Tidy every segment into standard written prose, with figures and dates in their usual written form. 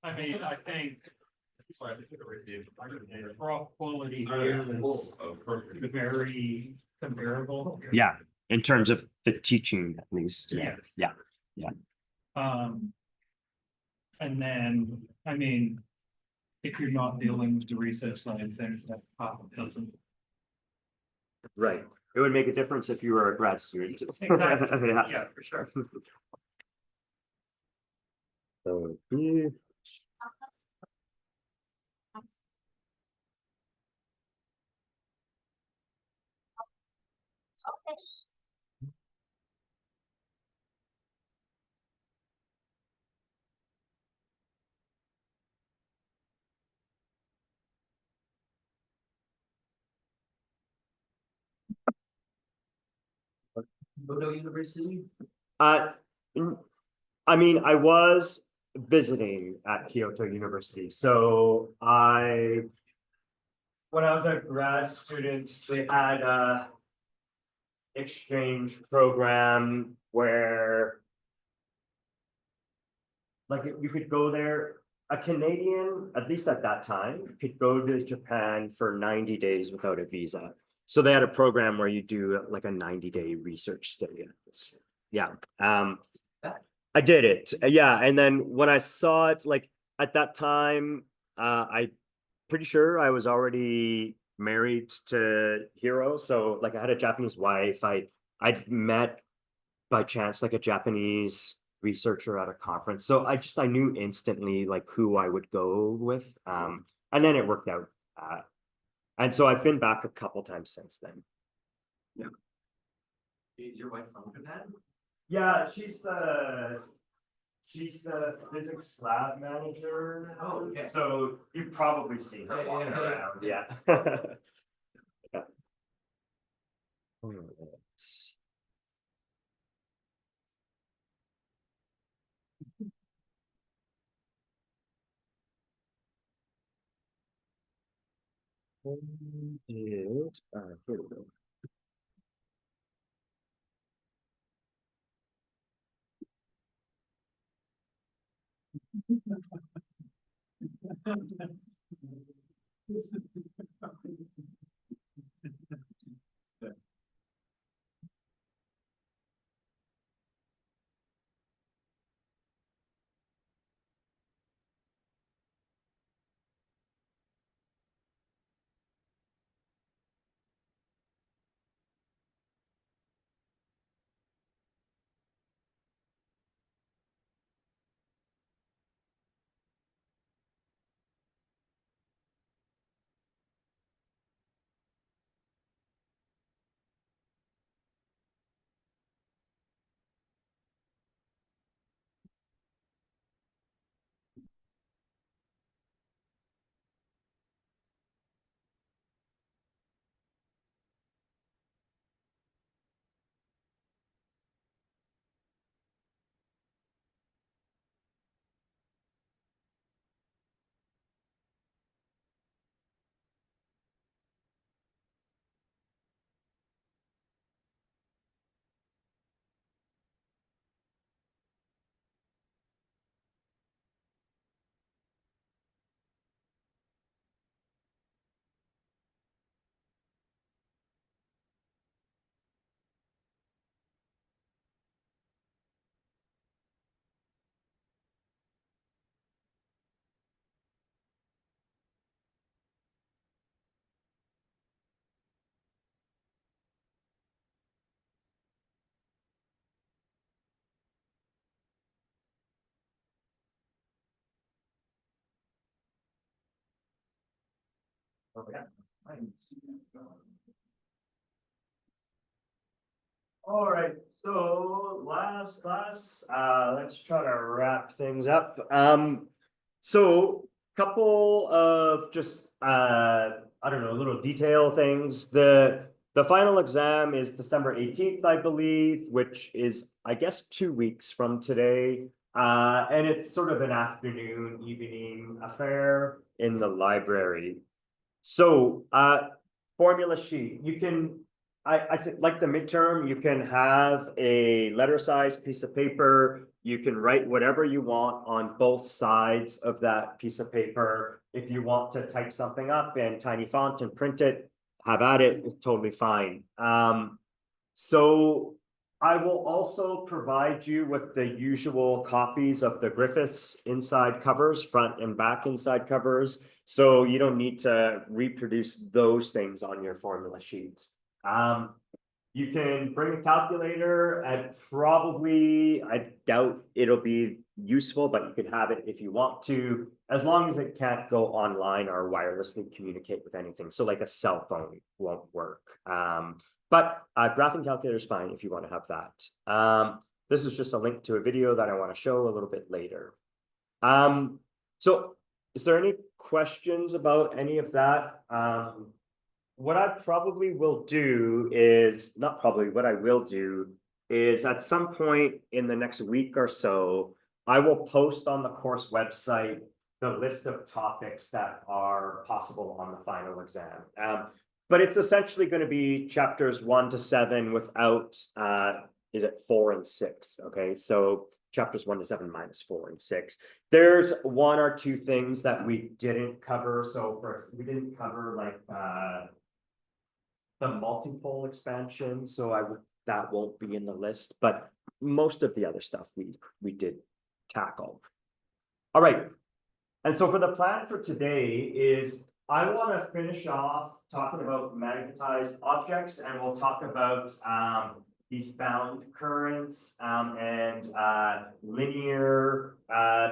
I mean, I think raw quality is very comparable. Yeah, in terms of the teaching, at least. Yeah. Yeah. And then, I mean, if you're not dealing with the research side of things, that probably doesn't. Right. It would make a difference if you were a grad student. Exactly. Yeah. Yeah, for sure. So, yeah. Bodo University? Uh, I mean, I was visiting at Kyoto University. So when I was a grad student, they had a exchange program where like you could go there. A Canadian, at least at that time, could go to Japan for 90 days without a visa. So they had a program where you do like a 90-day research study. Yeah. I did it. Yeah. And then when I saw it, like at that time, I pretty sure I was already married to Hiro. So like I had a Japanese wife. I'd met by chance like a Japanese researcher at a conference. So I knew instantly like who I would go with. And then it worked out. And so I've been back a couple times since then. Yeah. Is your wife from Japan? Yeah, she's the physics lab manager. Oh, okay. So you've probably seen her Yeah, walking yeah, around. Yeah. Yeah. Here we go. Okay. All right, so last class, let's try to wrap things up. So couple of just I don't know, little detail things. The final exam is December 18th, I believe, which is I guess 2 weeks from today. And it's sort of an afternoon, evening affair in the library. So formula sheet, you can I think like the midterm, you can have a letter size piece of paper. You can write whatever you want on both sides of that piece of paper. If you want to type something up in tiny font and print it, have at it, it's totally fine. So I will also provide you with the usual copies of the Griffiths inside covers, front and back inside covers. So you don't need to reproduce those things on your formula sheets. You can bring a calculator and probably, I doubt it'll be useful, but you could have it if you want to, as long as it can't go online or wirelessly communicate with anything. So like a cell phone won't work. But graphing calculator is fine if you want to have that. This is just a link to a video that I want to show a little bit later. So is there any questions about any of that? What I probably will do is, not probably, what I will do is at some point in the next week or so, I will post on the course website the list of topics that are possible on the final exam. But it's essentially going to be chapters 1 to 7 without, is it 4 and 6? Okay, so chapters 1 to 7 minus 4 and 6. There's 1 or 2 things that we didn't cover. So first, we didn't cover like the multipole expansion. So that won't be in the list, but most of the other stuff we did tackle. All right. And so for the plan for today is I want to finish off talking about magnetized objects, and we'll talk about these bound currents and linear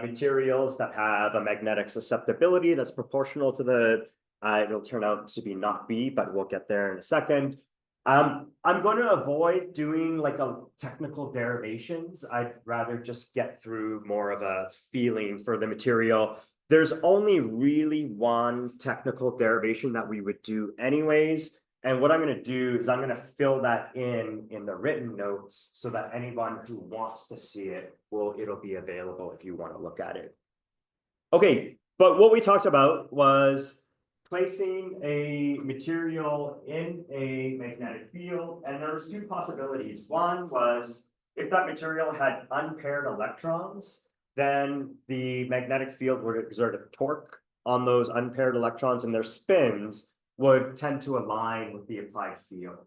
materials that have a magnetic susceptibility that's proportional to the, it'll turn out to be not B, but we'll get there in a second. I'm going to avoid doing like a technical derivations. I'd rather just get through more of a feeling for the material. There's only really one technical derivation that we would do anyways. And what I'm going to do is I'm going to fill that in the written notes so that anyone who wants to see it, it'll be available if you want to look at it. Okay, but what we talked about was placing a material in a magnetic field, and there was 2 possibilities. One was if that material had unpaired electrons, then the magnetic field would exert a torque on those unpaired electrons, and their spins would tend to align with the applied field.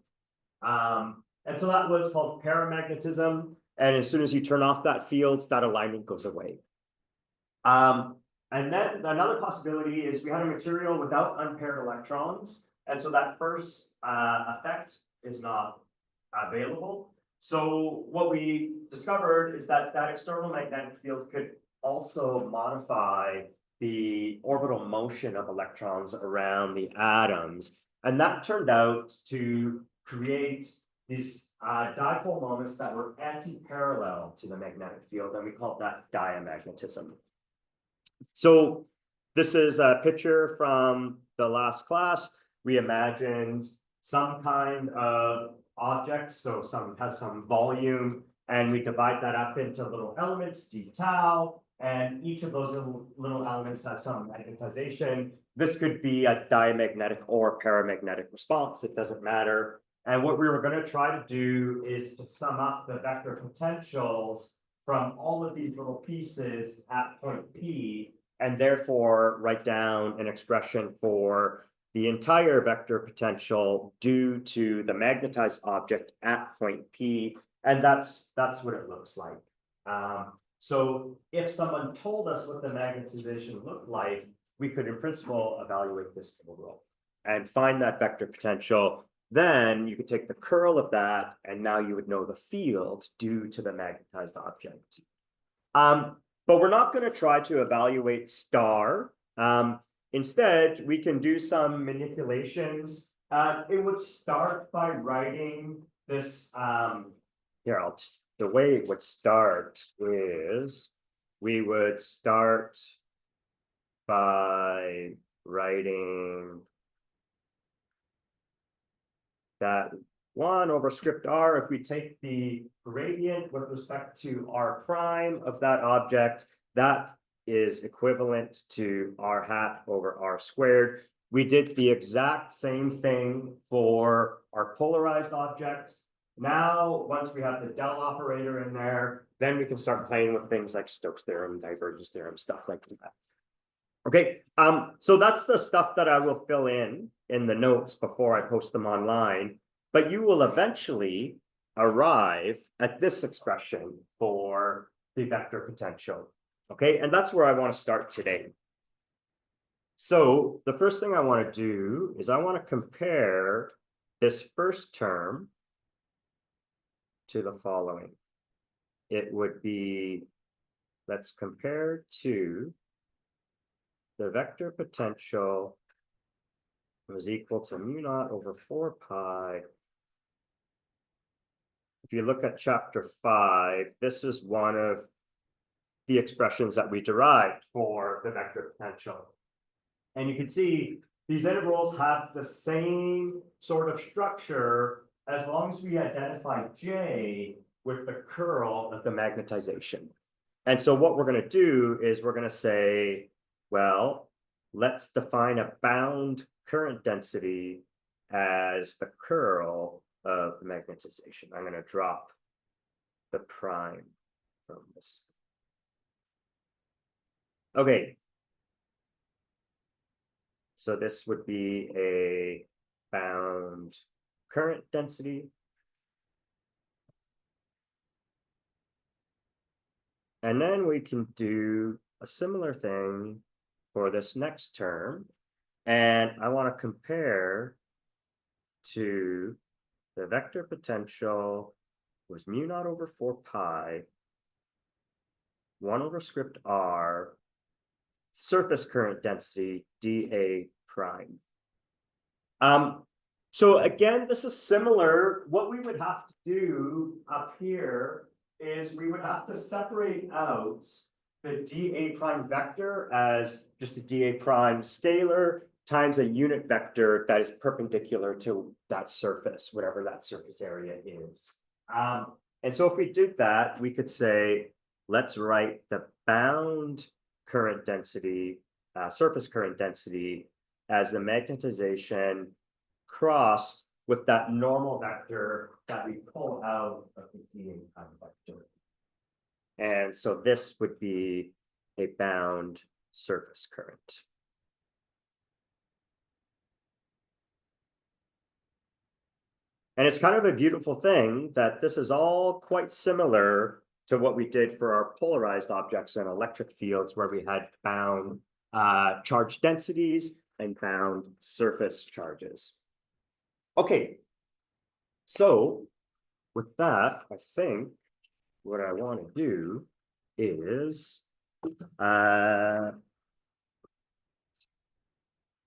And so that was called ferromagnetism. And as soon as you turn off that field, that alignment goes away. And then another possibility is we had a material without unpaired electrons. And so that first effect is not available. So what we discovered is that that external magnetic field could also modify the orbital motion of electrons around the atoms. And that turned out to create these dipole moments that were anti-parallel to the magnetic field, and we called that diamagnetism. So this is a picture from the last class. We imagined some kind of object, so has some volume, and we divide that up into little elements, d tau, and each of those little elements has some magnetization. This could be a diamagnetic or paramagnetic response, it doesn't matter. And what we were going to try to do is to sum up the vector potentials from all of these little pieces at point P, and therefore write down an expression for the entire vector potential due to the magnetized object at point P, and that's what it looks like. So if someone told us what the magnetization looked like, we could in principle evaluate this integral and find that vector potential. Then you could take the curl of that, and now you would know the field due to the magnetized object. But we're not going to try to evaluate star. Instead, we can do some manipulations. It would start by writing this. The way it would start is we would start by writing that 1 over script r. If we take the gradient with respect to r prime of that object, that is equivalent to r hat over r squared. we did the exact same thing for our polarized object. Now, once we have the del operator in there, then we can start playing with things like Stokes theorem, divergence theorem, stuff like that. Okay, so that's the stuff that I will fill in the notes before I post them online, but you will eventually arrive at this expression for the vector potential. Okay, and that's where I want to start today. So the first thing I want to do is I want to compare this first term to the following. It would be, let's compare to the vector potential was equal to mu naught over 4 pi. If you look at chapter 5, this is one of the expressions that we derived for the vector potential. And you can see these integrals have the same sort of structure as long as we identify J with the curl of the magnetization. And so what we're going to do is we're going to say, well, let's define a bound current density as the curl of the magnetization. I'm going to drop the prime from this. Okay. So this would be a bound current density. And then we can do a similar thing for this next term. And I want to compare to the vector potential was mu naught over 4 pi, 1 over script r, surface current density dA prime. So again, this is similar. What we would have to do up here is we would have to separate out the dA prime vector as just a dA prime scalar times a unit vector that is perpendicular to that surface, whatever that surface area is. And so if we did that, we could say, let's write the bound current density, surface current density as the magnetization crossed with that normal vector that we pull out of the dA prime vector. And so this would be a bound surface current. And it's kind of a beautiful thing that this is all quite similar to what we did for our polarized objects and electric fields, where we had bound charge densities and bound surface charges. Okay, so with that, I think what I want to do is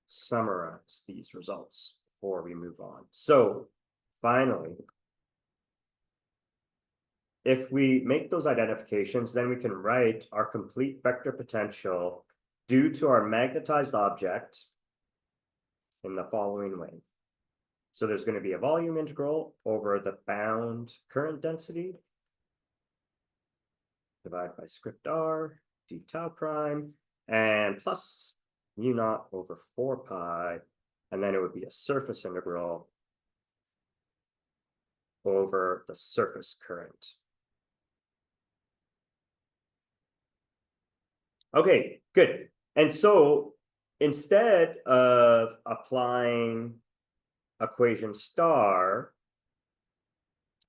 summarize these results before we move on. So finally, if we make those identifications, then we can write our complete vector potential due to our magnetized object in the following way. So there's going to be a volume integral over the bound current density divided by script r d tau prime and plus mu naught over 4 pi, and then it would be a surface integral over the surface current. Okay, good. And so instead of applying equation star,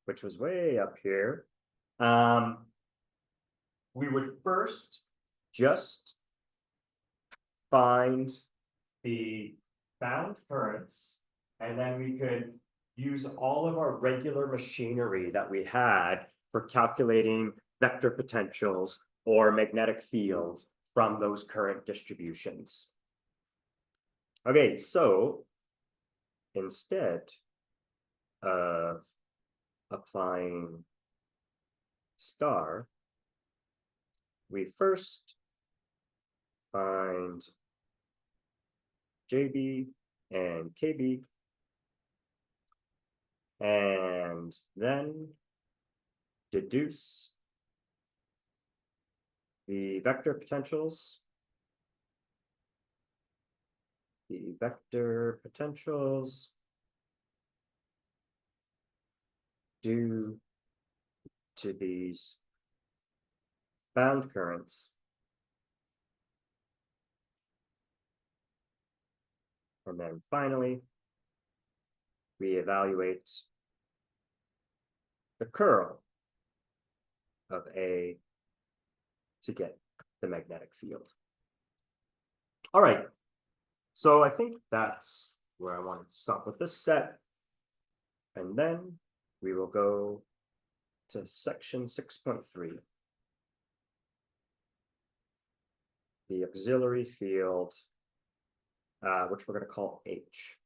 which was way up here, we would first just find the bound currents, and then we could use all of our regular machinery that we had for calculating vector potentials or magnetic fields from those current distributions. Okay, so instead of applying star, we first find JB and KB, and then deduce the vector potentials, the vector potentials due to these bound currents and then finally we evaluate the curl of A to get the magnetic field. All right, so I think that's where I want to stop with this set. And then we will go to section 6.3. The auxiliary field, which we're going to call H.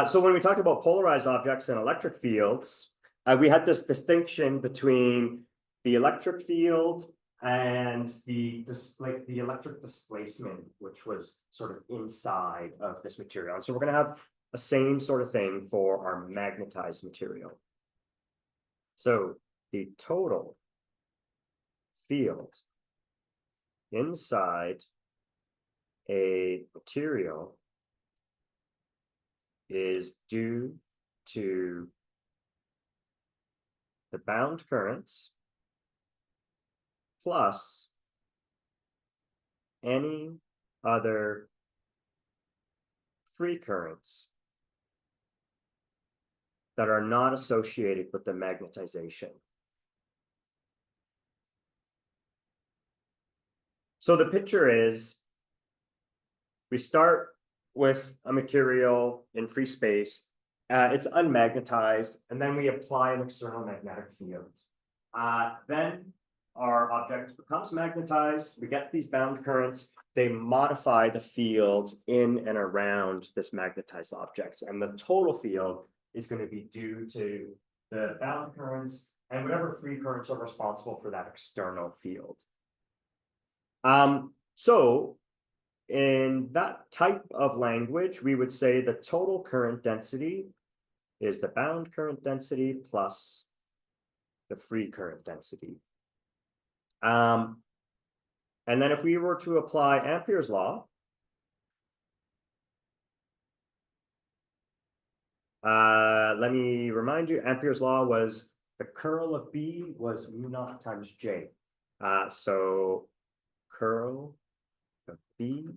So when we talked about polarized objects and electric fields, we had this distinction between the electric field and the electric displacement, which was sort of inside of this material. And so we're going to have the same sort of thing for our magnetized material. So the total field inside a material is due to the bound currents plus any other free currents that are not associated with the magnetization. So the picture is, we start with a material in free space, it's unmagnetized, and then we apply an external magnetic field. Then our object becomes magnetized, we get these bound currents, they modify the field in and around this magnetized object, and the total field is going to be due to the bound currents and whatever free currents are responsible for that external field. So in that type of language, we would say the total current density is the bound current density plus the free current density. And then if we were to apply Ampere's law, let me remind you, Ampere's law was the curl of B was mu naught times J. So curl of B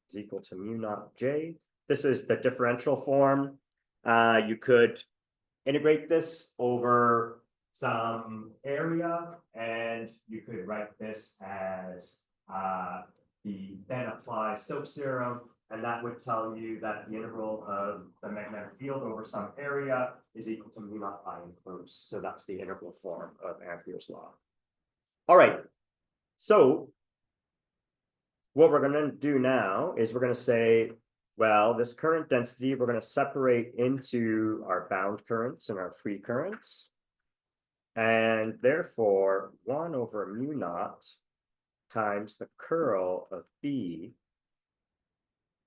is equal to mu naught J. This is the differential form. You could integrate this over some area, and you could write this as the then apply Stokes theorem, and that would tell you that the integral of the magnetic field over some area is equal to mu naught I enclosed. So that's the integral form of Ampere's law. All right, so what we're going to do now is we're going to say, well, this current density, we're going to separate into our bound currents and our free currents. And therefore, 1 over mu naught times the curl of B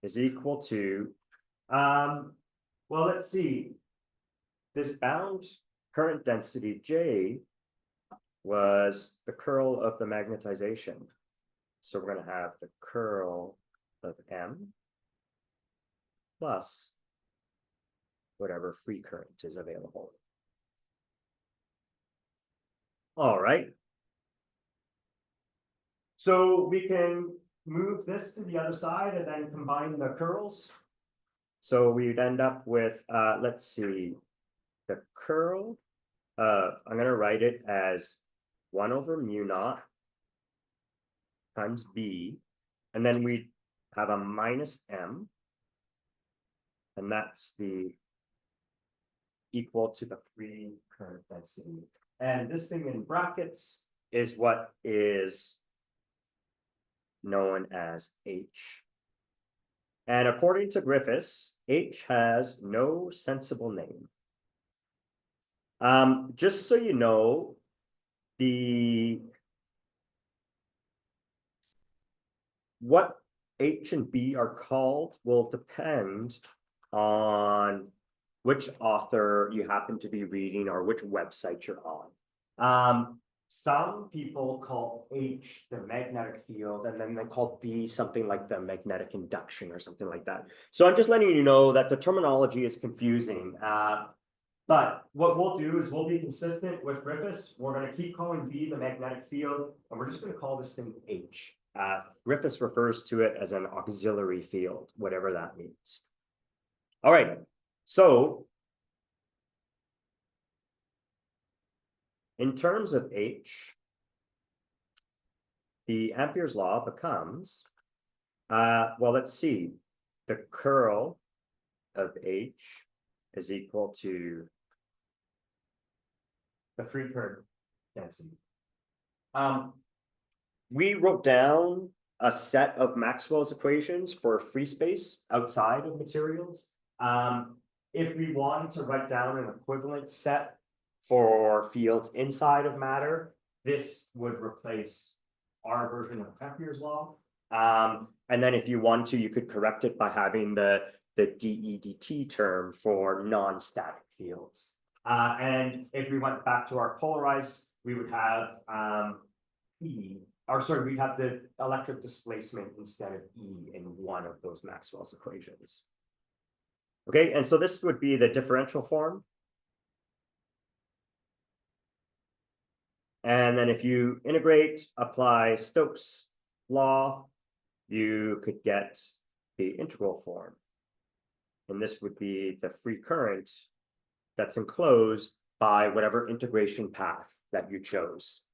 is equal to, well, let's see, this bound current density J was the curl of the magnetization. So we're going to have the curl of M plus whatever free current is available. All right. So we can move this to the other side and then combine the curls. So we'd end up with, let's see, the curl of, I'm going to write it as 1 over mu naught times B, and then we have a minus M, and that's the equal to the free current density. And this thing in brackets is what is known as H. And according to Griffiths, H has no sensible name. Just so you know, what H and B are called will depend on which author you happen to be reading or which website you're on. some people call H the magnetic field, and then they call B something like the magnetic induction or something like that. So I'm just letting you know that the terminology is confusing. But what we'll do is we'll be consistent with Griffiths. We're going to keep calling B the magnetic field, and we're just going to call this thing H. Griffiths refers to it as an auxiliary field, whatever that means. All right, so in terms of H, the Ampere's law becomes, well, let's see, the curl of H is equal to the free current density. We wrote down a set of Maxwell's equations for free space outside of materials. If we wanted to write down an equivalent set for fields inside of matter, this would replace our version of Ampere's law. And then if you want to, you could correct it by having the dEdt term for non-static fields. And if we went back to our polarized, we would have we'd have the electric displacement instead of E in one of those Maxwell's equations. Okay, and so this would be the differential form. And then if you integrate, apply Stokes' law, you could get the integral form. And this would be the free current that's enclosed by whatever integration path that you chose.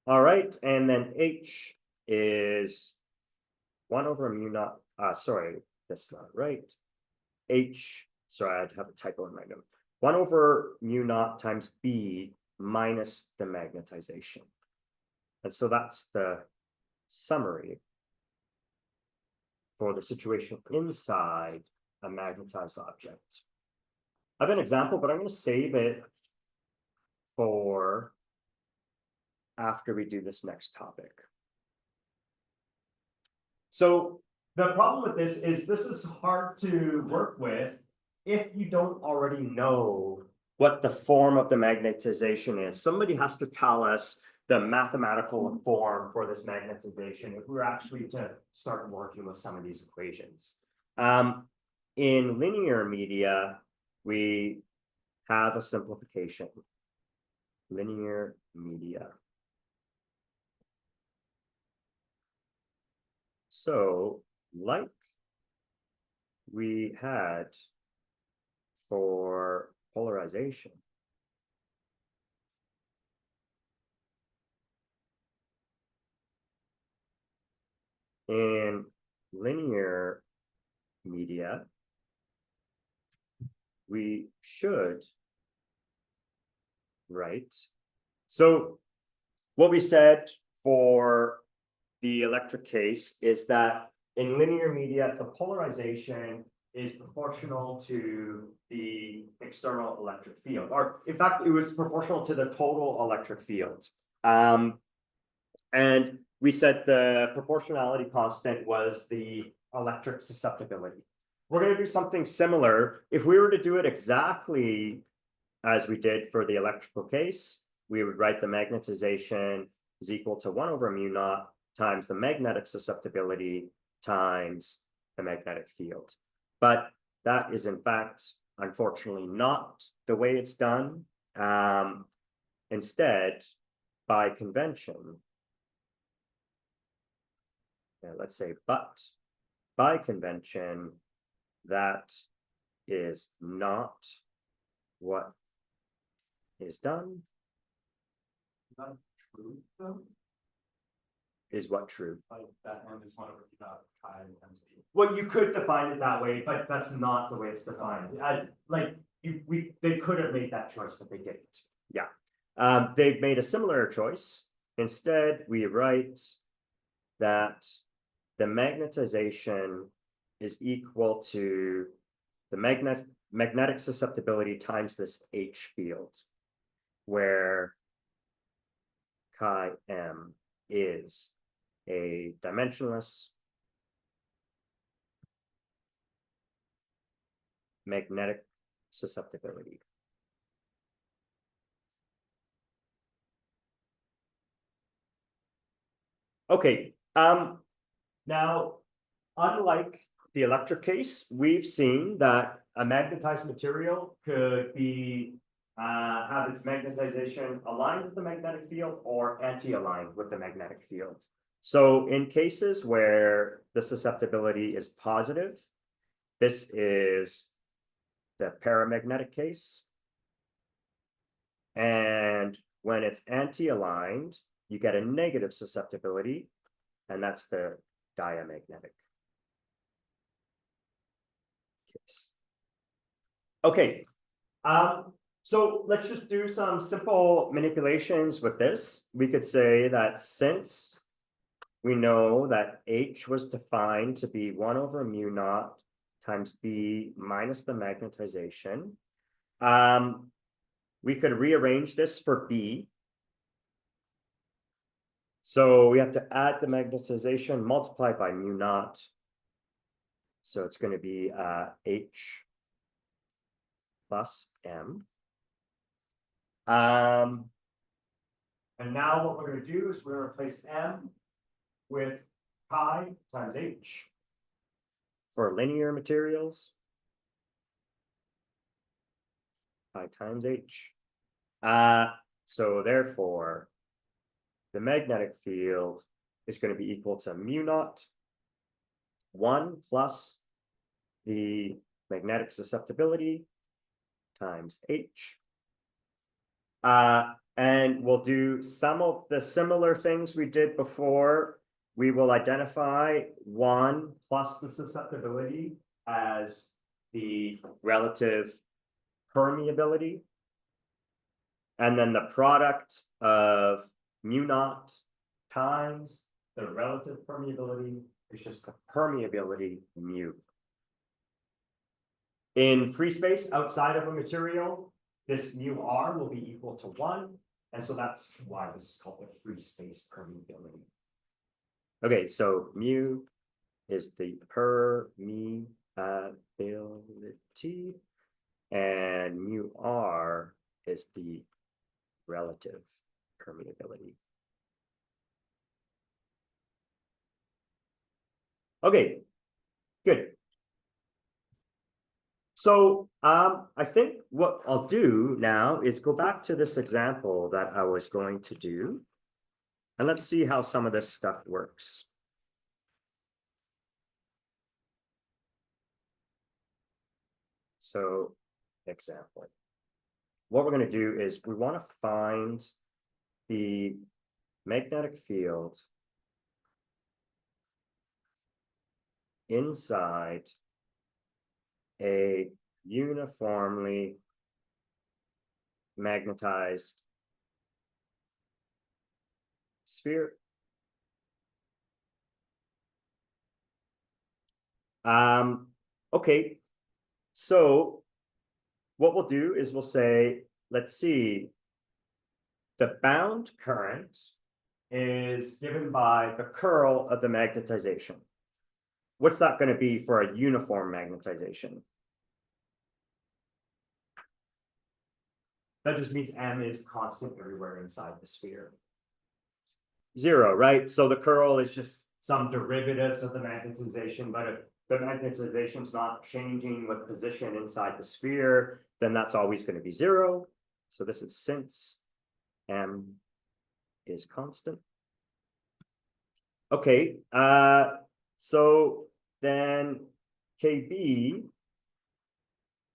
All right, and then H is 1 over mu naught, sorry, that's not right. H, sorry, I'd have a typo in my note. 1 over mu naught times B minus the magnetization. And so that's the summary for the situation inside a magnetized object. I have an example, but I'm going to save it for after we do this next topic. So the problem with this is hard to work with if you don't already know what the form of the magnetization is. Somebody has to tell us the mathematical form for this magnetization if we're actually to start working with some of these equations. In linear media, we have a simplification. Linear media. So, like we had for polarization, in linear media, we should write. So what we said for the electric case is that in linear media, the polarization is proportional to the external electric field, or in fact, it was proportional to the total electric field. And we said the proportionality constant was the electric susceptibility. We're going to do something similar. If we were to do it exactly as we did for the electrical case, we would write the magnetization is equal to 1 over mu naught times the magnetic susceptibility times the magnetic field. But that is in fact, unfortunately, not the way it's done. Instead, by convention, let's say, but by convention, that is not what is done. Not true, though. Is what true? Like that M is 1 over mu naught chi times B. Well, you could define it that way, but that's not the way it's defined. They could have made that choice, but they didn't. Yeah, they've made a similar choice. Instead, we write that the magnetization is equal to the magnetic susceptibility times this H field, where chi m is a dimensionless magnetic susceptibility. Okay, now, unlike the electric case, we've seen that a magnetized material could be have its magnetization aligned with the magnetic field or anti-aligned with the magnetic field. So in cases where the susceptibility is positive, this is the paramagnetic case. And when it's anti-aligned, you get a negative susceptibility, and that's the diamagnetic case. Okay, so let's just do some simple manipulations with this. We could say that since we know that H was defined to be 1 over mu naught times B minus the magnetization, we could rearrange this for B. So we have to add the magnetization multiplied by mu naught. So it's going to be H plus M. And now what we're going to do is we're going to replace M with pi times H for linear materials. Pi times H. So therefore, the magnetic field is going to be equal to mu naught 1 plus the magnetic susceptibility times H. And we'll do some of the similar things we did before. We will identify 1 plus the susceptibility as the relative permeability. And then the product of mu naught times the relative permeability is just the permeability mu. In free space outside of a material, this mu r will be equal to 1. And so that's why this is called the free space permeability. Okay, so mu is the permeability, and mu r is the relative permeability. Okay, good. So I think what I'll do now is go back to this example that I was going to do, and let's see how some of this stuff works. So, example. What we're going to do is we want to find the magnetic field inside a uniformly magnetized sphere. Okay, so what we'll do is we'll say, let's see, the bound current is given by the curl of the magnetization. What's that going to be for a uniform magnetization? That just means M is constant everywhere inside the sphere. 0, right? So the curl is just some derivatives of the magnetization, but if the magnetization is not changing with position inside the sphere, then that's always going to be 0. So this is since M is constant. Okay, so then KB,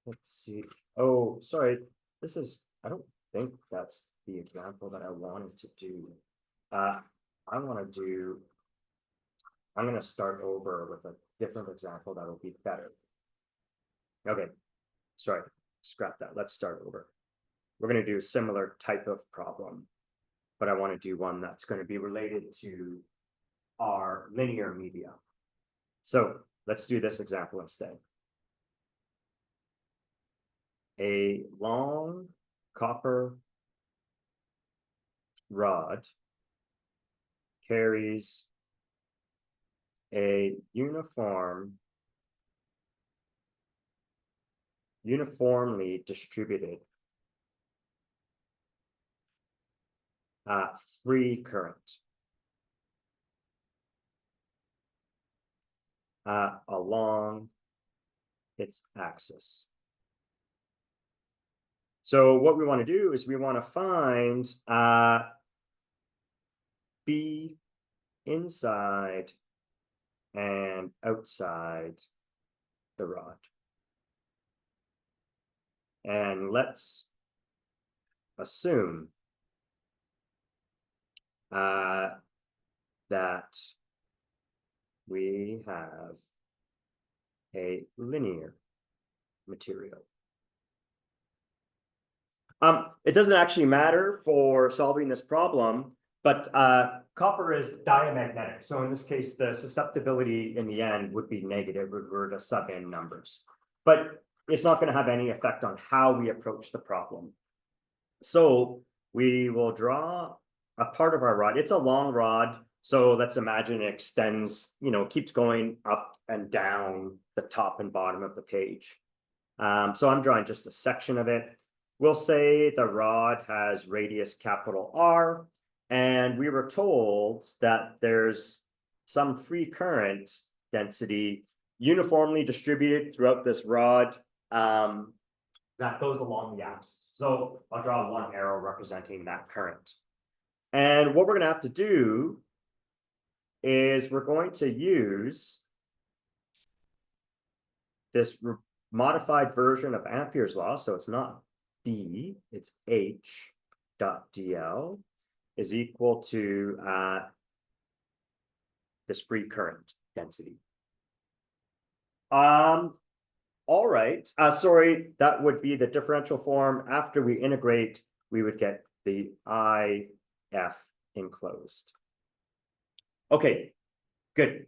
let's see. Oh, sorry, this is, I don't think that's the example that I wanted to do. I'm going to start over with a different example that'll be better. Okay, sorry, scrap that. Let's start over. We're going to do a similar type of problem, but I want to do one that's going to be related to our linear media. So let's do this example instead. A long copper rod carries a uniform uniformly distributed free current along its axis. So what we want to do is we want to find B inside and outside the rod. And let's assume that we have a linear material. It doesn't actually matter for solving this problem, but copper is diamagnetic. So in this case, the susceptibility in the end would be negative if we were to sub in numbers. But it's not going to have any effect on how we approach the problem. So we will draw a part of our rod. It's a long rod. So let's imagine it extends, keeps going up and down the top and bottom of the page. So I'm drawing just a section of it. We'll say the rod has radius capital R, and we were told that there's some free current density uniformly distributed throughout this rod that goes along the axis. So I'll draw one arrow representing that current. And what we're going to have to do is we're going to use this modified version of Ampere's law. So it's not B, it's H dot DL is equal to this free current density. All right. Sorry, that would be the differential form. After we integrate, we would get the IF enclosed. Okay, good.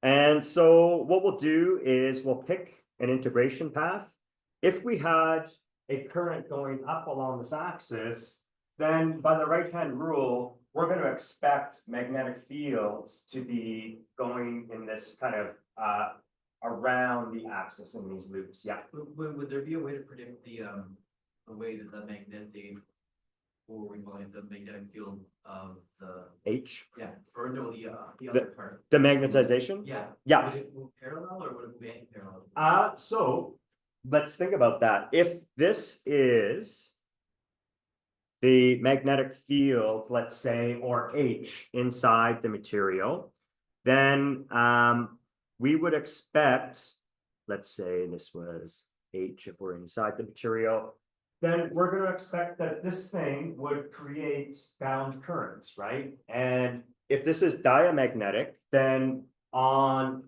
And so what we'll do is we'll pick an integration path. If we had a current going up along this axis, then by the right-hand rule, we're going to expect magnetic fields to be going in this kind of around the axis in these loops. Yeah. Would there be a way to predict the way that the magnetic, or we call it the magnetic field of the H. Yeah, or no, the other part. The magnetization. Yeah. Yeah. Would it move parallel or would it move anti-parallel? So let's think about that. If this is the magnetic field, let's say, or H inside the material, then we would expect, let's say this was H if we're inside the material, then we're going to expect that this thing would create bound currents, right? And if this is diamagnetic, then on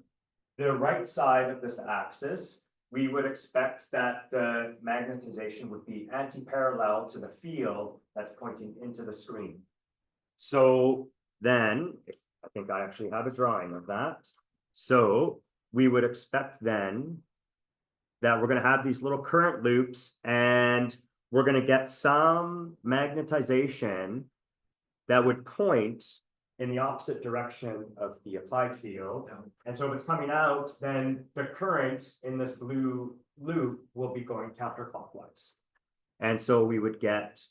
the right side of this axis, we would expect that the magnetization would be anti-parallel to the field that's pointing into the screen. So then, I think I actually have a drawing of that. So we would expect then that we're going to have these little current loops and we're going to get some magnetization that would point in the opposite direction of the applied field. And so if it's coming out, then the current in this blue loop will be going counterclockwise. And so we would get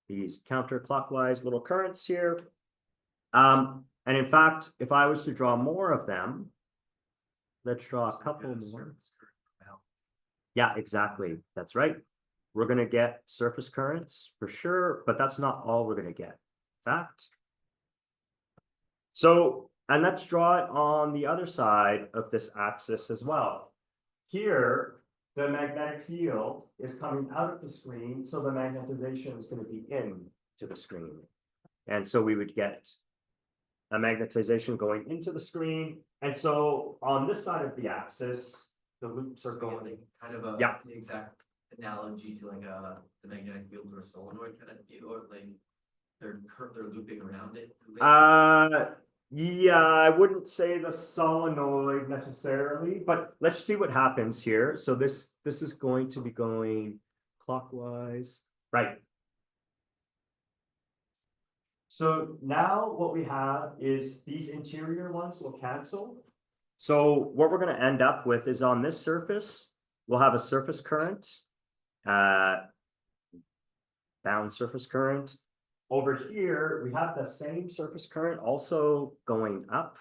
these counterclockwise little currents here. And in fact, if I was to draw more of them, let's draw a couple more. Yeah, exactly. That's right. We're going to get surface currents for sure, but that's not all we're going to get. In fact, so, and let's draw it on the other side of this axis as well. Here, the magnetic field is coming out of the screen, so the magnetization is going to be into the screen. And so we would get a magnetization going into the screen. And so on this side of the axis, the loops are going. Like kind of a the exact analogy to like the magnetic field or a solenoid kind of deal, or like they're looping around it. Yeah, I wouldn't say the solenoid necessarily, but let's see what happens here. So this is going to be going clockwise, right? So now what we have is these interior ones will cancel. So what we're going to end up with is on this surface, we'll have a surface current, bound surface current. Over here, we have the same surface current also going up.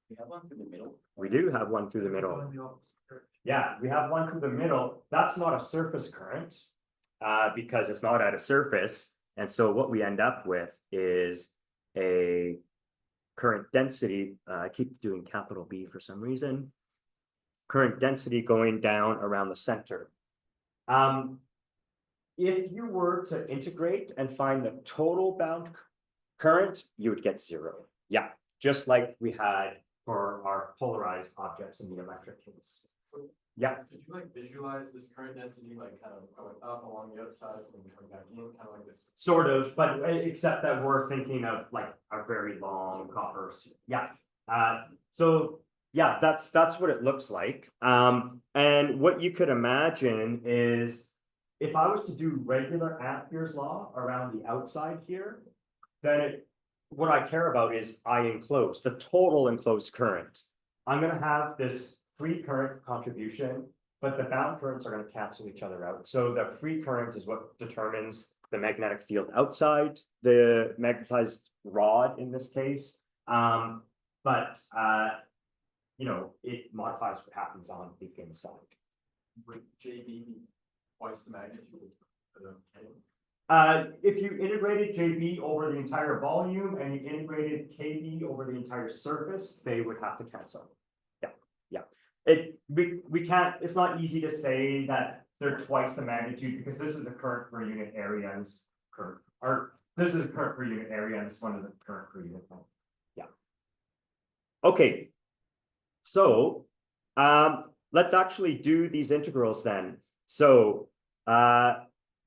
We have one through the middle. We do have one through the middle. Yeah, we have one through the middle. That's not a surface current, because it's not at a surface. And so what we end up with is a current density. I keep doing capital B for some reason. Current density going down around the center. If you were to integrate and find the total bound current, you would get 0. Yeah, just like we had for our polarized objects in the electric case. Yeah, Could you like visualize this current density, like kind of going up along the outsides and then coming back in, kind of like this? sort of, but except that we're thinking of like a very long copper. Yeah, so yeah, that's what it looks like. And what you could imagine is if I was to do regular Ampere's law around the outside here, then what I care about is I enclose, the total enclosed current. I'm gonna have this free current contribution, but the bound currents are gonna cancel each other out. So the free current is what determines the magnetic field outside the magnetized rod in this case. You know, it modifies what happens on the inside. Would JB be twice the magnitude of the K? If you integrated JB over the entire volume and you integrated KB over the entire surface, they would have to cancel. Yeah. We can't, it's not easy to say that they're twice the magnitude because this is a current per unit area and this current, or this is a current per unit area and this one is a current per unit. Yeah. Okay. So, let's actually do these integrals then. So, I'm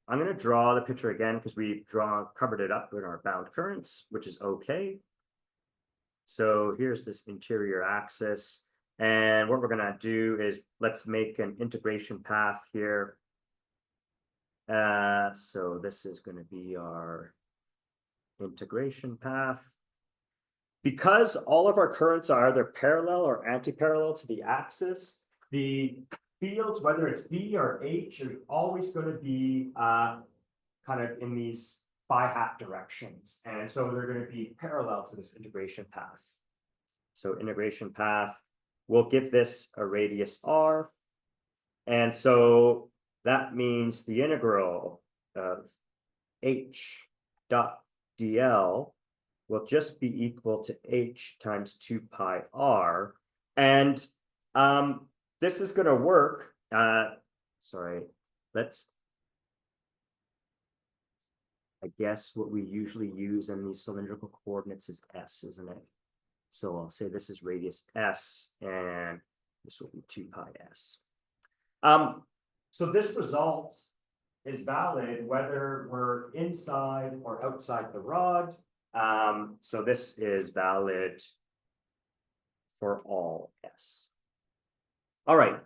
going to draw the picture again because we've covered it up in our bound currents, which is okay. So here's this interior axis. And what we're going to do is let's make an integration path here. So this is going to be our integration path. Because all of our currents are either parallel or anti-parallel to the axis, the fields, whether it's B or H, are always going to be kind of in these phi-hat directions. And so they're going to be parallel to this integration path. So integration path, we'll give this a radius r. And so that means the integral of h dot dl will just be equal to h times 2 pi r. And this is going to work. Sorry, I guess what we usually use in these cylindrical coordinates is s, isn't it? So I'll say this is radius s, and this will be 2 pi s. So this result is valid whether we're inside or outside the rod. So this is valid for all s. All right.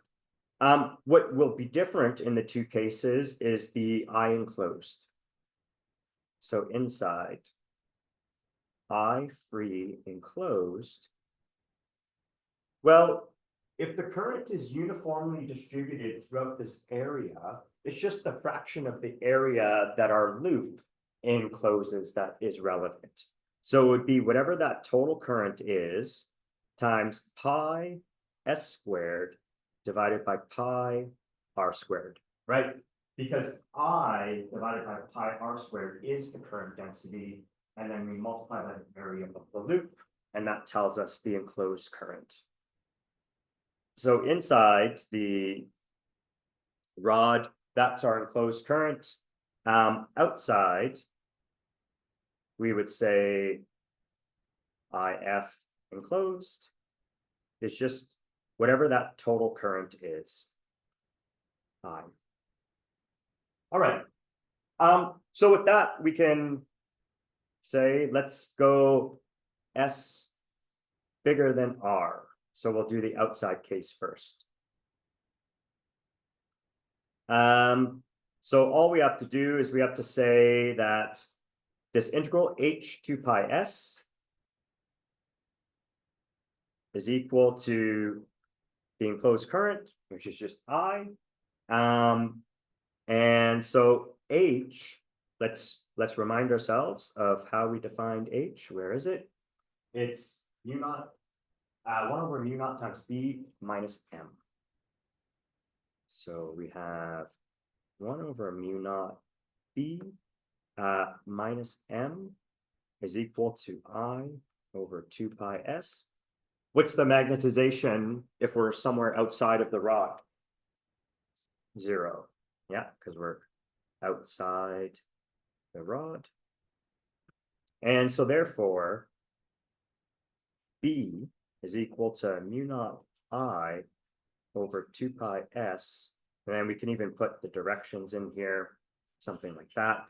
What will be different in the two cases is the I enclosed. So inside, I free enclosed. Well, if the current is uniformly distributed throughout this area, it's just the fraction of the area that our loop encloses that is relevant. So it would be whatever that total current is times pi s squared divided by pi r squared, right? Because I divided by pi r squared is the current density, and then we multiply by the area of the loop, and that tells us the enclosed current. So inside the rod, that's our enclosed current. Outside, we would say IF enclosed is just whatever that total current is. I. All right. So with that, we can say, let's go S bigger than R. So we'll do the outside case first. So all we have to do is we have to say that this integral h 2 pi s is equal to the enclosed current, which is just I, And so H, let's remind ourselves of how we defined H. Where is it? It's mu naught, 1 over mu naught times B minus M. So we have 1 over mu naught B minus M is equal to I over 2 pi S. What's the magnetization if we're somewhere outside of the rod? 0. Yeah, because we're outside the rod. And so therefore, B is equal to mu naught I over 2 pi S. And then we can even put the directions in here, something like that.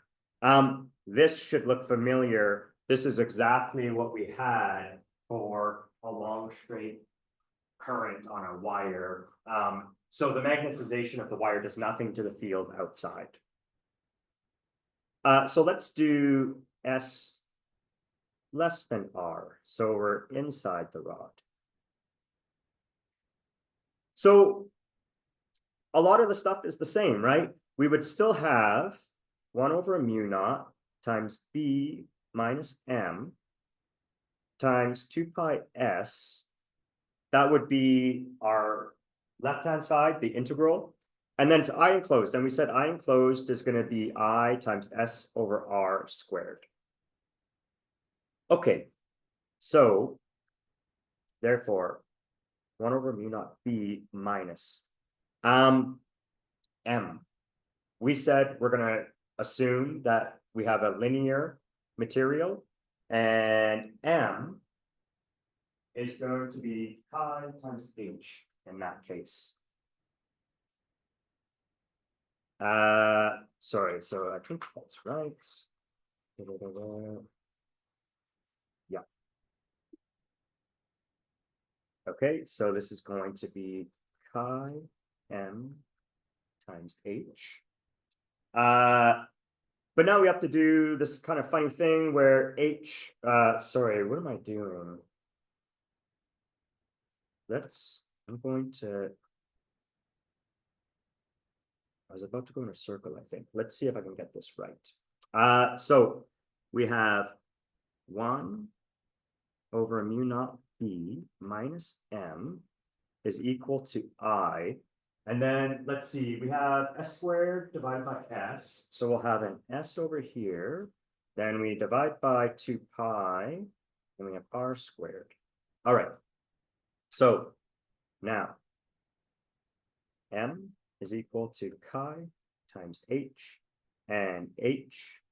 This should look familiar. This is exactly what we had for a long straight current on a wire. So the magnetization of the wire does nothing to the field outside. So let's do S less than R. So we're inside the rod. So a lot of the stuff is the same, right? We would still have 1 over mu naught times B minus M times 2 pi S. That would be our left-hand side, the integral. And then it's I enclosed. And we said I enclosed is going to be I times S over R squared. Okay, so therefore, 1 over mu naught B minus M. We said we're going to assume that we have a linear material, and M is going to be pi times H in that case. Sorry, so I think that's right. Yeah. Okay, so this is going to be chi M times H. But now we have to do this kind of funny thing where H, sorry, what am I doing? I'm going to, I was about to go in a circle, I think. Let's see if I can get this right. So we have 1 over mu naught B minus M is equal to I. And then let's see, we have S squared divided by S. So we'll have an S over here. Then we divide by 2 pi, and we have R squared. All right. So now M is equal to chi times H, and H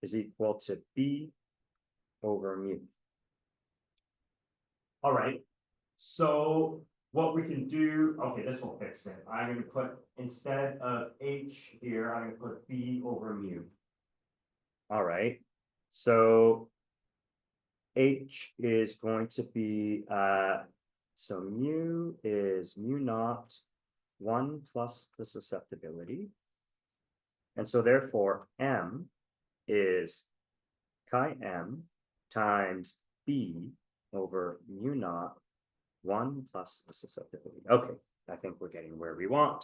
is equal to B over mu. All right. So what we can do, okay, this will fix it. I'm going to put, instead of H here, I'm going to put B over mu. All right. So H is going to be, so mu is mu naught 1 plus the susceptibility. And so therefore M is chi M times B over mu naught 1 plus the susceptibility. Okay, I think we're getting where we want.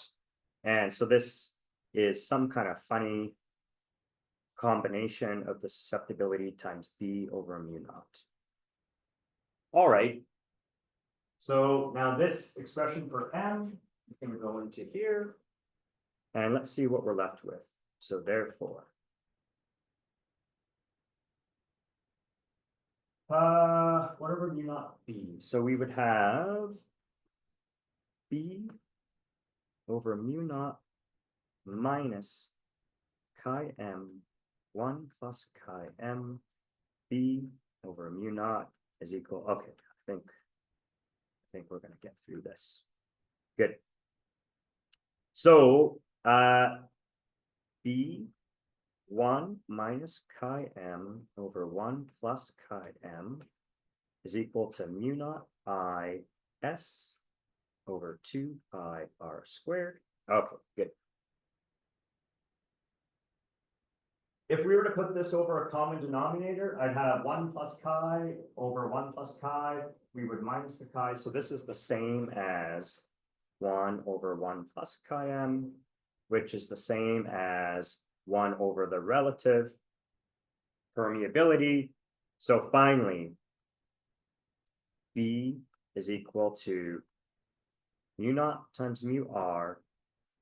And so this is some kind of funny combination of the susceptibility times B over mu naught. All right. So now this expression for M is going to go into here. And let's see what we're left with. So therefore, whatever mu naught B. So we would have B over mu naught minus chi M 1 plus chi M B over mu naught is equal. Okay, I think we're going to get through this. Good. So B 1 minus chi M over 1 plus chi M is equal to mu naught I S over 2 pi R squared. Okay, good. If we were to put this over a common denominator, I'd have 1 plus chi over 1 plus chi. We would minus the chi. So this is the same as 1 over 1 plus chi M which is the same as 1 over the relative permeability. So finally, B is equal to mu naught times mu r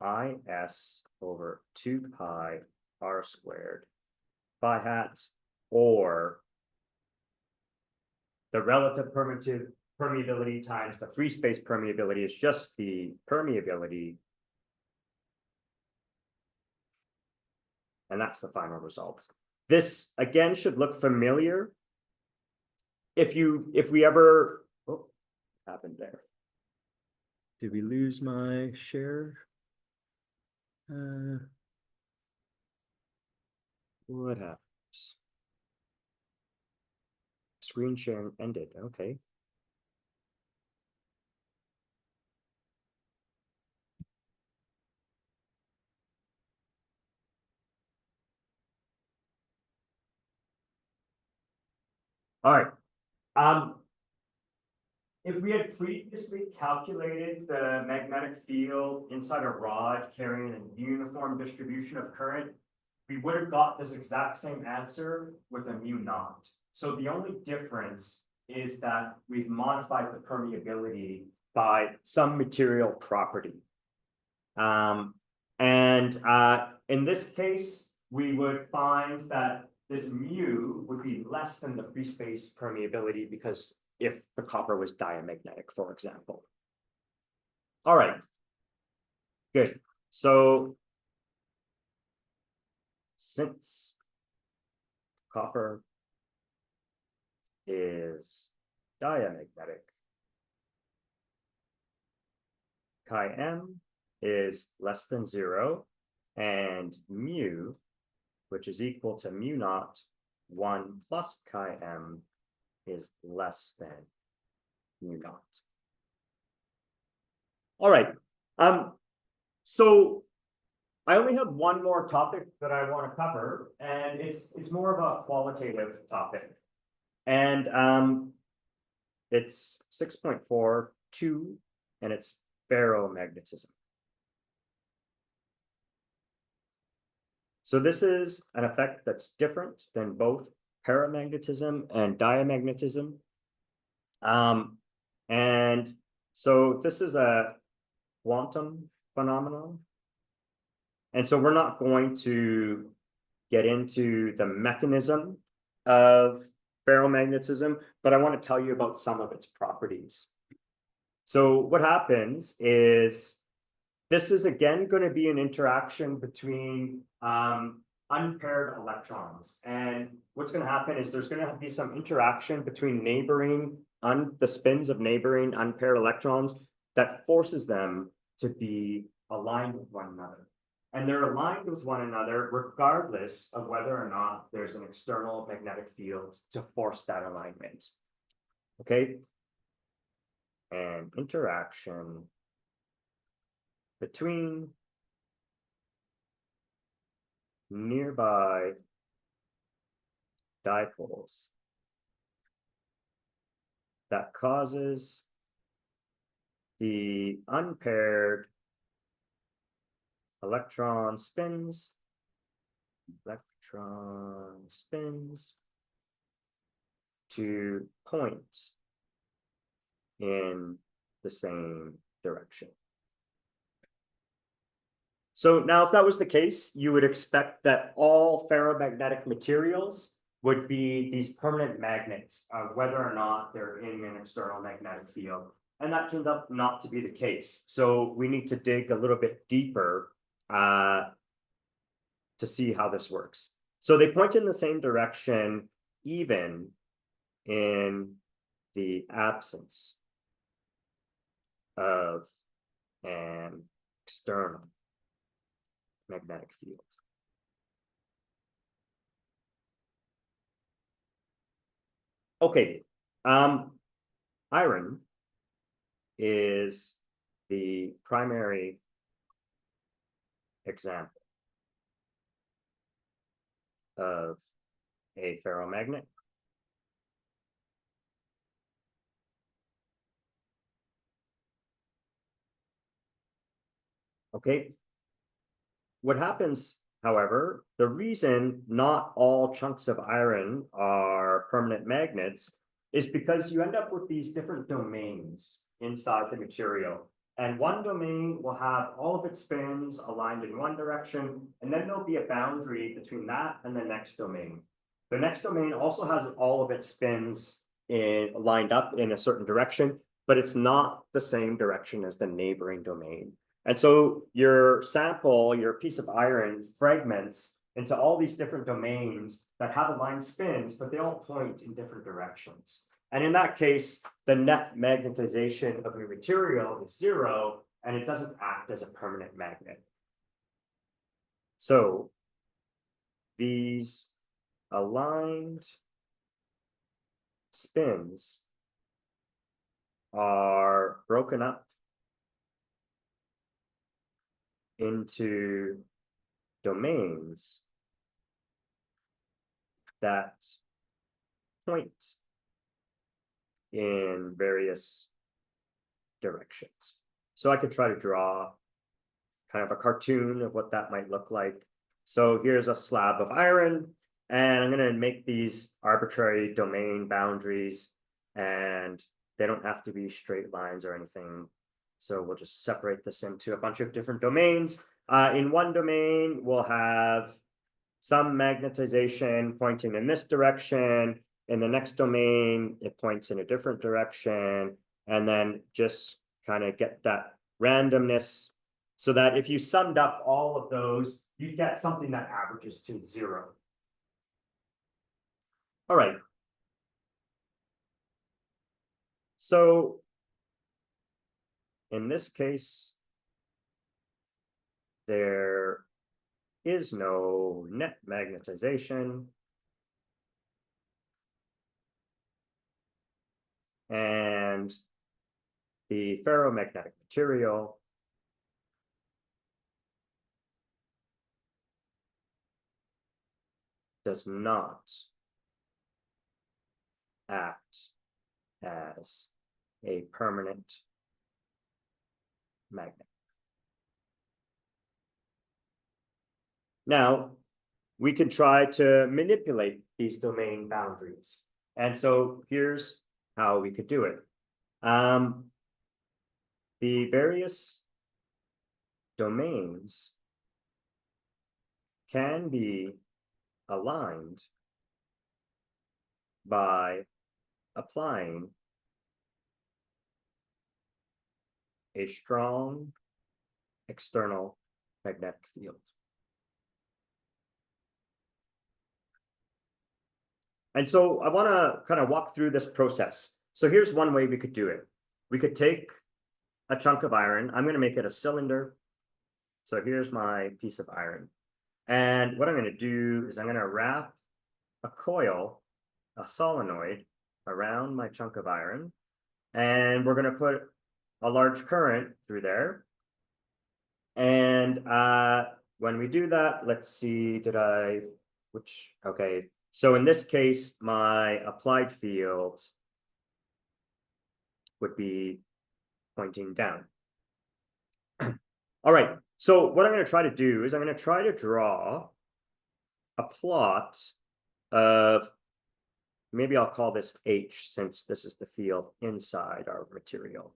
IS over 2 pi r squared phi hat, or the relative permeability times the free space permeability is just the permeability. And that's the final result. This again should look familiar. If we ever, oh, what happened there? Did we lose my share? What happens? Screen sharing ended. Okay. All right. If we had previously calculated the magnetic field inside a rod carrying a uniform distribution of current, we would have got this exact same answer with a mu naught. So the only difference is that we've modified the permeability by some material property. In this case, we would find that this mu would be less than the free space permeability, because if the copper was diamagnetic, for example. All right, good. So since copper is diamagnetic, chi m is less than 0, and mu, which is equal to mu naught 1 plus chi m, is less than mu naught. All right. So I only have one more topic that I want to cover, and it's more of a qualitative topic. And it's 6.42, and it's ferromagnetism. So this is an effect that's different than both paramagnetism and diamagnetism. And so this is a quantum phenomenon. And so we're not going to get into the mechanism of ferromagnetism, but I want to tell you about some of its properties. So what happens is, this is again going to be an interaction between unpaired electrons. And what's going to happen is there's going to be some interaction between the spins of neighboring unpaired electrons that forces them to be aligned with one another. And they're aligned with one another regardless of whether or not there's an external magnetic field to force that alignment. Okay? An interaction between nearby dipoles that causes the unpaired electron spins to point in the same direction. So now, if that was the case, you would expect that all ferromagnetic materials would be these permanent magnets, whether or not they're in an external magnetic field. And that turns out not to be the case. So we need to dig a little bit deeper to see how this works. So they point in the same direction, even in the absence of an external magnetic field. Okay, iron is the primary example of a ferromagnet. Okay, what happens, however, the reason not all chunks of iron are permanent magnets is because you end up with these different domains inside the material. And one domain will have all of its spins aligned in one direction, and then there'll be a boundary between that and the next domain. The next domain also has all of its spins lined up in a certain direction, but it's not the same direction as the neighboring domain. And so your sample, your piece of iron, fragments into all these different domains that have aligned spins, but they all point in different directions. And in that case, the net magnetization of your material is 0, and it doesn't act as a permanent magnet. So these aligned spins are broken up into domains that point in various directions. So I could try to draw kind of a cartoon of what that might look like. So here's a slab of iron, and I'm going to make these arbitrary domain boundaries, and they don't have to be straight lines or anything. So we'll just separate this into a bunch of different domains. In one domain, we'll have some magnetization pointing in this direction. In the next domain, it points in a different direction. And then just kind of get that randomness so that if you summed up all of those, you get something that averages to 0. All right. So in this case, there is no net magnetization. And the ferromagnetic material does not act as a permanent magnet. Now, we can try to manipulate these domain boundaries. And so here's how we could do it. The various domains can be aligned by applying a strong external magnetic field. And so I want to kind of walk through this process. So here's one way we could do it. We could take a chunk of iron. I'm going to make it a cylinder. So here's my piece of iron. And what I'm going to do is I'm going to wrap a coil, a solenoid, around my chunk of iron. And we're going to put a large current through there. And when we do that, let's see, okay. So in this case, my applied field would be pointing down. All right, so what I'm going to try to do is I'm going to try to draw a plot of, maybe I'll call this H, since this is the field inside our material.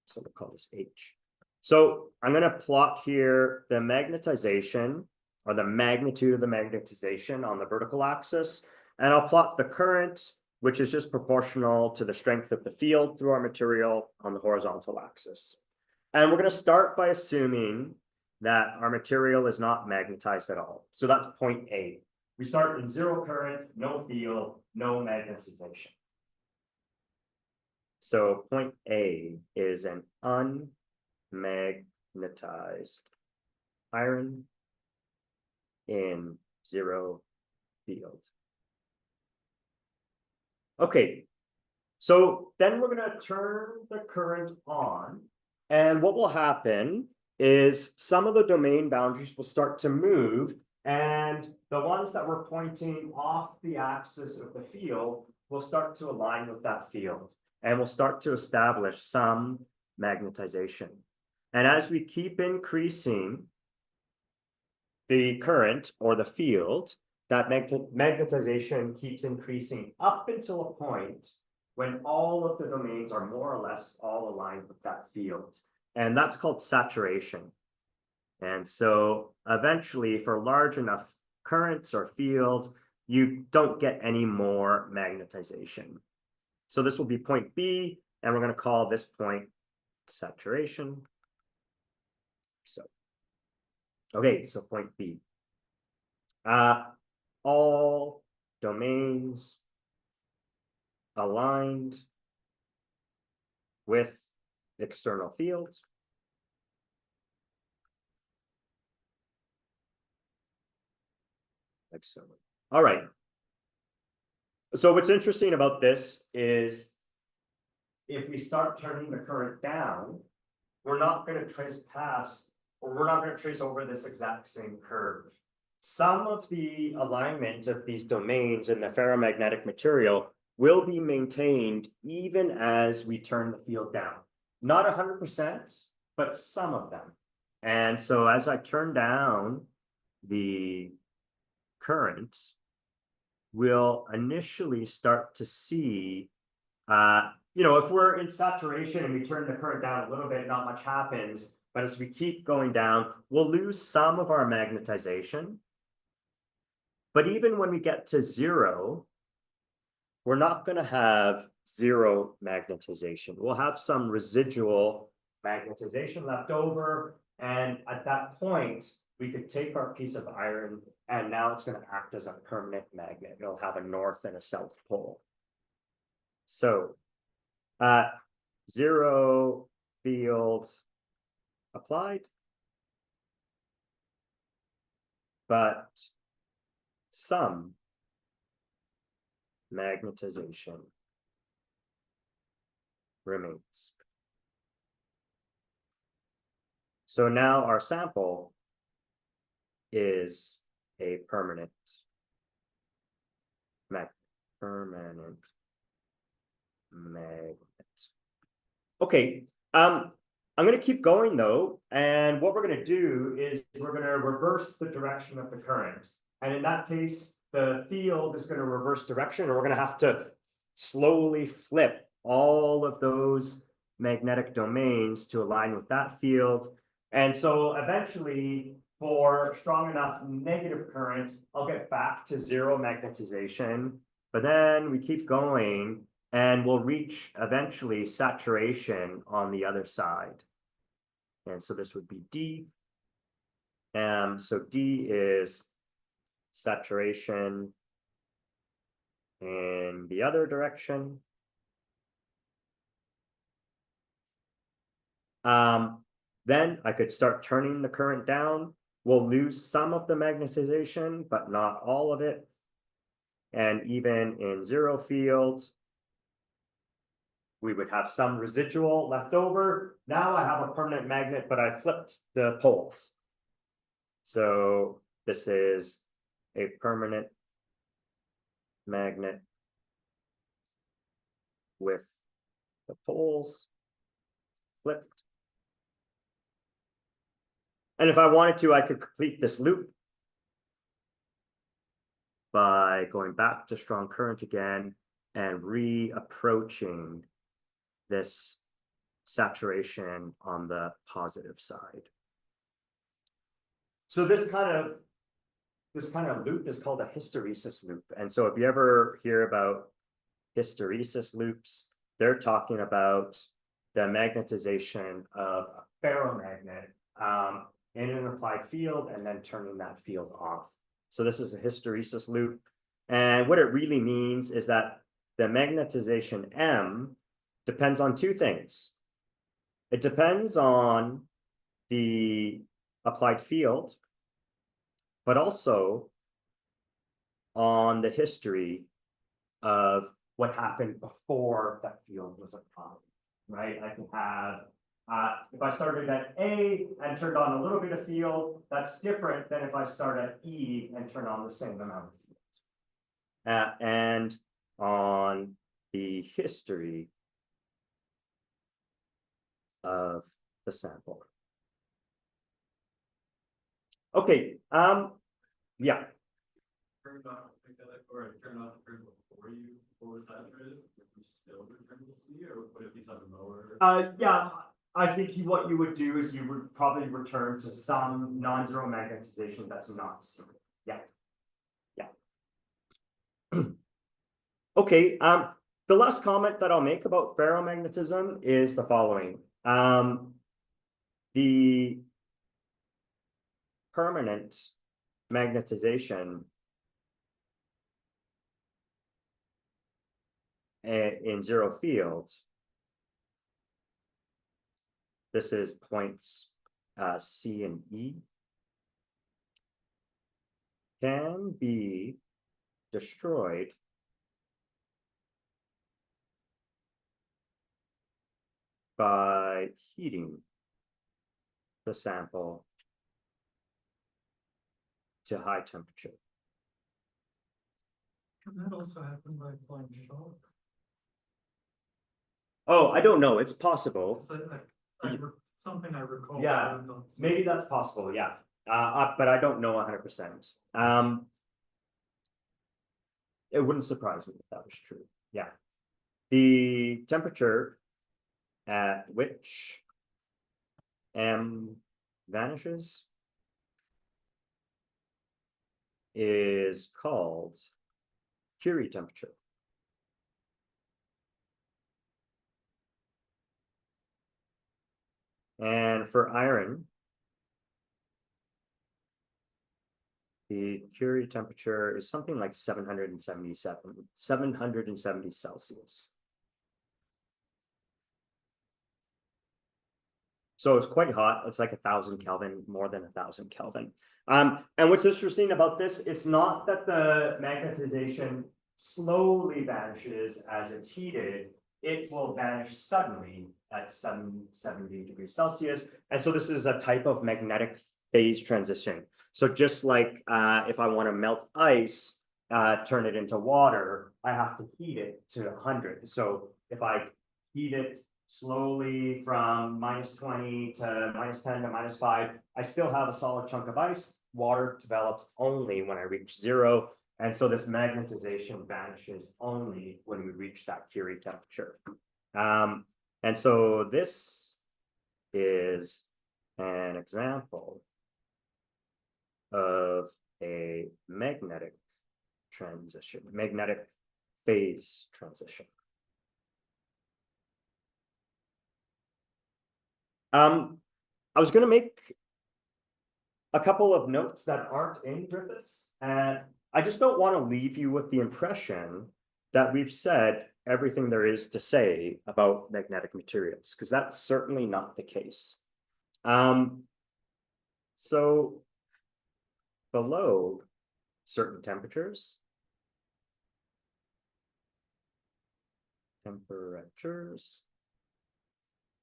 So we'll call this H. So I'm going to plot here the magnetization, or the magnitude of the magnetization on the vertical axis. And I'll plot the current, which is just proportional to the strength of the field through our material, on the horizontal axis. And we're going to start by assuming that our material is not magnetized at all. So that's point A. We start in 0 current, no field, no magnetization. So point A is an unmagnetized iron in 0 field. Okay, so then we're going to turn the current on, and what will happen is some of the domain boundaries will start to move, and the ones that were pointing off the axis of the field will start to align with that field, and we'll start to establish some magnetization. And as we keep increasing the current or the field, that magnetization keeps increasing up until a point when all of the domains are more or less all aligned with that field. And that's called saturation. And so eventually, for large enough currents or field, you don't get any more magnetization. So this will be point B, and we're going to call this point saturation. So, okay, so point B. All domains aligned with external fields. Excellent. All right. So what's interesting about this is if we start turning the current down, we're not going to trace past, or we're not going to trace over this exact same curve. Some of the alignment of these domains in the ferromagnetic material will be maintained even as we turn the field down. Not 100%, but some of them. And so as I turn down the current, we'll initially start to see, if we're in saturation and we turn the current down a little bit, not much happens. But as we keep going down, we'll lose some of our magnetization. But even when we get to zero, we're not going to have zero magnetization. We'll have some residual magnetization left over. And at that point, we could take our piece of iron and now it's going to act as a permanent magnet. It'll have a north and a south pole. So zero field applied, but some magnetization remains. So now our sample is a permanent magnet. Okay, I'm going to keep going though, and what we're going to do is we're going to reverse the direction of the current. And in that case, the field is going to reverse direction, and we're going to have to slowly flip all of those magnetic domains to align with that field. And so eventually, for strong enough negative current, I'll get back to zero magnetization, but then we keep going and we'll reach eventually saturation on the other side. And so this would be D. So D is saturation in the other direction. Then I could start turning the current down. We'll lose some of the magnetization, but not all of it. And even in zero field, we would have some residual left over. Now I have a permanent magnet, but I flipped the poles. So this is a permanent magnet with the poles flipped. And if I wanted to, I could complete this loop by going back to strong current again and reapproaching this saturation on the positive side. So this kind of loop is called a hysteresis loop. And so if you ever hear about hysteresis loops, they're talking about the magnetization of a ferromagnet in an applied field and then turning that field off. So this is a hysteresis loop. And what it really means is that the magnetization M depends on two things. It depends on the applied field, but also on the history of what happened before that field was applied, right? I can have, if I started at A and turned on a little bit of field, that's different than if I start at E and turn on the same amount of field. And on the history of the sample. Okay, yeah, Turn off, or turn off the current before you saturated, if you still return to C, or would it be something lower? yeah, I think what you would do is you would probably return to some non-zero magnetization that's not C. Yeah. Yeah. Okay, the last comment that I'll make about ferromagnetism is the following. The permanent magnetization in zero field, this is points C and E, can be destroyed by heating the sample to high temperature. Can that also happen by applying shock? Oh, I don't know. It's possible. So something I recall. Yeah, maybe that's possible. Yeah, but I don't know 100%. It wouldn't surprise me if that was true. Yeah, the temperature at which M vanishes is called Curie temperature. And for iron, the Curie temperature is something like 770 Celsius. So it's quite hot. It's like 1,000 Kelvin, more than 1,000 Kelvin. And what's interesting about this, it's not that the magnetization slowly vanishes as it's heated. It will vanish suddenly at 770 degrees Celsius. And so this is a type of magnetic phase transition. So just like if I want to melt ice, turn it into water, I have to heat it to 100. So if I heat it slowly from -20 to -10 to -5, I still have a solid chunk of ice. Water develops only when I reach 0. And so this magnetization vanishes only when we reach that Curie temperature. And so this is an example of a magnetic transition, magnetic phase transition. I was going to make a couple of notes that aren't in Griffiths, and I just don't want to leave you with the impression that we've said everything there is to say about magnetic materials, because that's certainly not the case. So below certain temperatures,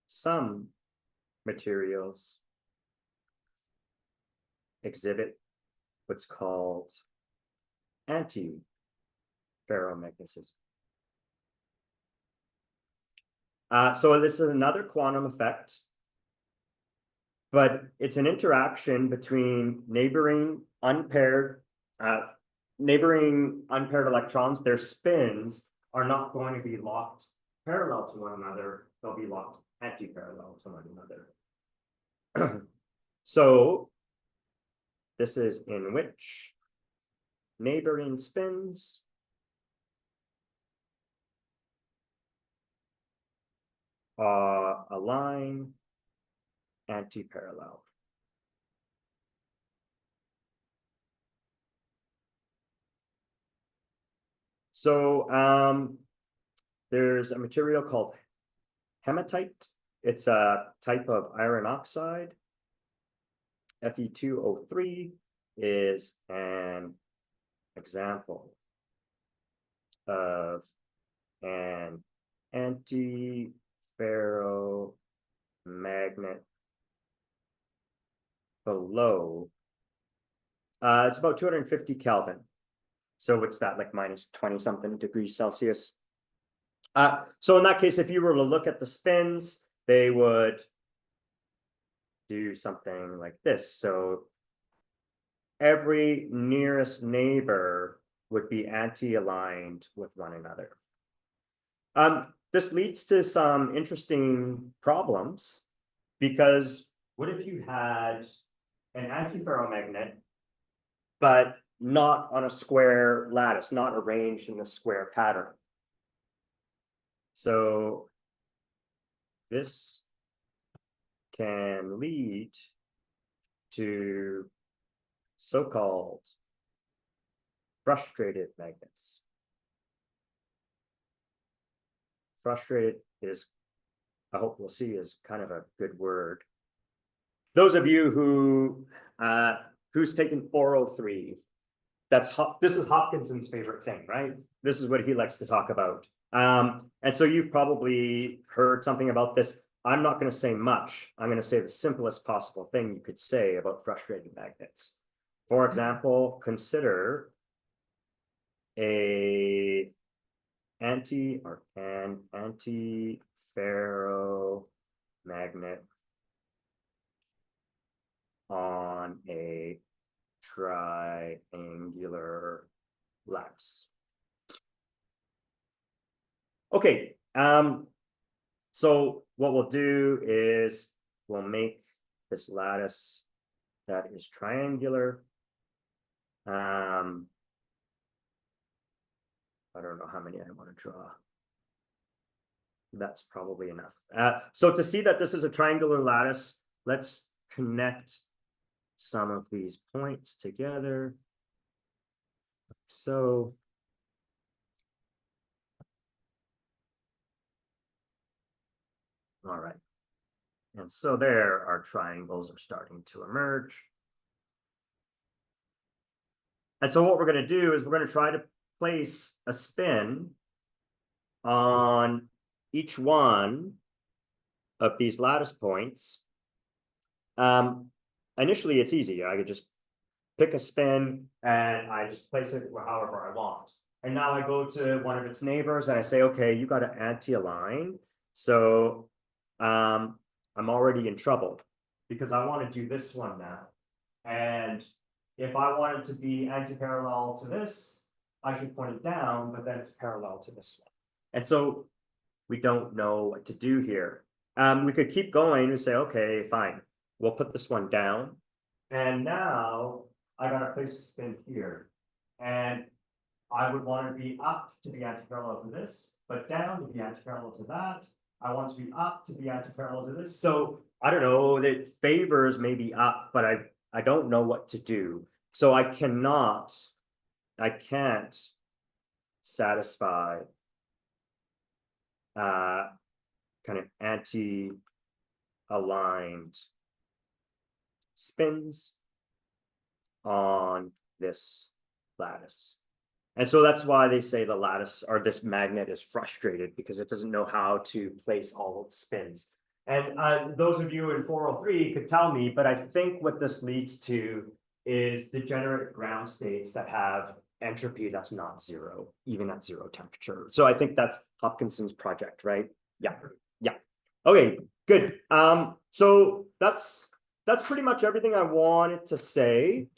some materials exhibit what's called anti-ferromagnetism. So this is another quantum effect, but it's an interaction between neighboring unpaired electrons. Their spins are not going to be locked parallel to one another. They'll be locked anti-parallel to one another. So this is in which neighboring spins align anti-parallel. So there's a material called hematite. It's a type of iron oxide. Fe2O3 is an example of an anti-ferromagnet below. It's about 250 Kelvin. So what's that, like -20 something degrees Celsius? So in that case, if you were to look at the spins, they would do something like this. So every nearest neighbor would be anti-aligned with one another. This leads to some interesting problems, because what if you had an antiferromagnet, but not on a square lattice, not arranged in a square pattern? So this can lead to so-called frustrated magnets. Frustrated is, I hope we'll see, is kind of a good word. Those of you who who's taken 403, this is Hopkinson's favorite thing, right? This is what he likes to talk about. And so you've probably heard something about this. I'm not going to say much. I'm going to say the simplest possible thing you could say about frustrated magnets. For example, consider an antiferromagnet on a triangular lattice. Okay, so what we'll do is we'll make this lattice that is triangular. I don't know how many I want to draw. That's probably enough. So to see that this is a triangular lattice, let's connect some of these points together. So all right. And so there, our triangles are starting to emerge. And so what we're going to do is we're going to try to place a spin on each one of these lattice points. Initially, it's easy. I could just pick a spin and I just place it however I want. And now I go to one of its neighbors and I say, okay, you got to anti-align. So I'm already in trouble because I want to do this one now. And if I want it to be anti-parallel to this, I should point it down, but then it's parallel to this one. And so we don't know what to do here. We could keep going and say, okay, fine, we'll put this one down. And now I got to place a spin here. And I would want to be up to be anti-parallel to this, but down to be anti-parallel to that. I want to be up to be anti-parallel to this. So I don't know, that favors may be up, but I don't know what to do. So I can't satisfy kind of anti-aligned spins on this lattice. And so that's why they say the lattice or this magnet is frustrated, because it doesn't know how to place all of the spins. And those of you in 403 could tell me, but I think what this leads to is degenerate ground states that have entropy that's not zero, even at zero temperature. So I think that's Hopkinson's project, right? Yeah, yeah. Okay, good. So that's pretty much everything I wanted to say.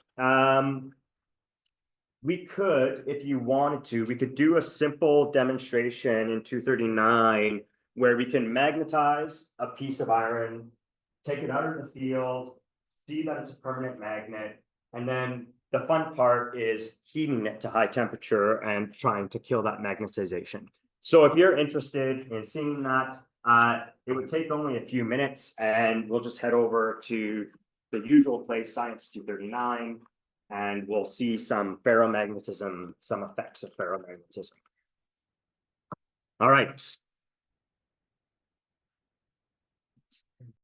We could, if you wanted to, we could do a simple demonstration in 239 where we can magnetize a piece of iron, take it out of the field, see that it's a permanent magnet, and then the fun part is heating it to high temperature and trying to kill that magnetization. So if you're interested in seeing that, it would take only a few minutes, and we'll just head over to the usual place, Science 239, and we'll see some ferromagnetism, some effects of ferromagnetism. All right.